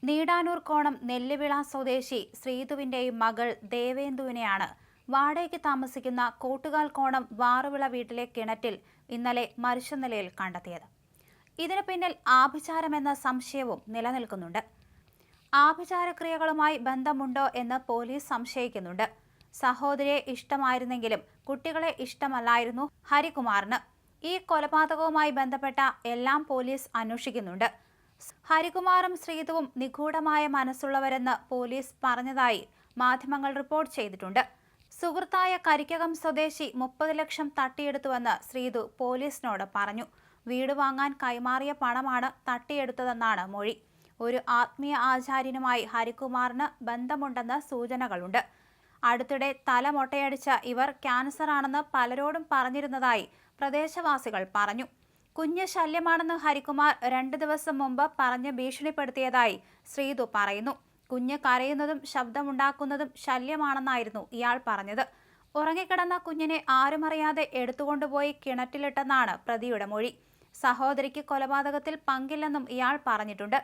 നീടാനൂർ കോണം നെല്ലിവിള സ്വദേശി ശ്രീതുവിന്റെയും മകൾ ദേവേന്ദുവിനെയാണ് വാടകയ്ക്ക് താമസിക്കുന്ന കോട്ടുകാൽ കോണം വാറുവിള വീട്ടിലെ കിണറ്റിൽ ഇന്നലെ മരിച്ച നിലയിൽ കണ്ടെത്തിയത്. ഇതിനു പിന്നിൽ ആഭിചാരമെന്ന സംശയവും നിലനിൽക്കുന്നുണ്ട്. ആഭിചാരക്രിയകളുമായി ബന്ധമുണ്ടോ എന്ന് പോലീസ് സംശയിക്കുന്നുണ്ട്. സഹോദരിയെ ഇഷ്ടമായിരുന്നെങ്കിലും കുട്ടികളെ ഇഷ്ടമല്ലായിരുന്നു ഹരികുമാറിന്. ഈ കൊലപാതകവുമായി ബന്ധപ്പെട്ട എല്ലാം പോലീസ് അന്വേഷിക്കുന്നുണ്ട്. ഹരികുമാറും ശ്രീതുവും നിഗൂഢമായ മനസ്സുള്ളവരെന്ന് പോലീസ് പറഞ്ഞതായി മാധ്യമങ്ങൾ റിപ്പോർട്ട് ചെയ്തിട്ടുണ്ട്. സുഹൃത്തായ കരിക്കകം സ്വദേശി 30 ലക്ഷം തട്ടിയെടുത്തുവെന്ന് ശ്രീതു പോലീസിനോട് പറഞ്ഞു. വീട് വാങ്ങാൻ കൈമാറിയ പണമാണ് തട്ടിയെടുത്തതെന്നാണ് മൊഴി. ഒരു ആത്മീയ ആചാര്യനുമായി ഹരികുമാറിന് ബന്ധമുണ്ടെന്ന് സൂചനകളുണ്ട്. അടുത്തിടെ തല മൊട്ടയടിച്ച ഇവർ ക്യാൻസറാണെന്ന് പലരോടും പറഞ്ഞിരുന്നതായി പ്രദേശവാസികൾ പറഞ്ഞു. കുഞ്ഞ് ശല്യമാണെന്ന് ഹരികുമാർ 2 ദിവസം മുമ്പ് പറഞ്ഞ് ഭീഷണിപ്പെടുത്തിയതായി ശ്രീതു പറയുന്നു. കുഞ്ഞ് കരയുന്നതും ശബ്ദമുണ്ടാക്കുന്നതും ശല്യമാണെന്നായിരുന്നു ഇയാൾ പറഞ്ഞത്. ഉറങ്ങിക്കിടന്ന കുഞ്ഞിനെ ആരുമറിയാതെ എടുത്തുകൊണ്ടുപോയി കിണറ്റിലിട്ടെന്നാണ് പ്രതിയുടെ മൊഴി. സഹോദരിക്ക് കൊലപാതകത്തിൽ പങ്കില്ലെന്നും ഇയാൾ പറഞ്ഞിട്ടുണ്ട്.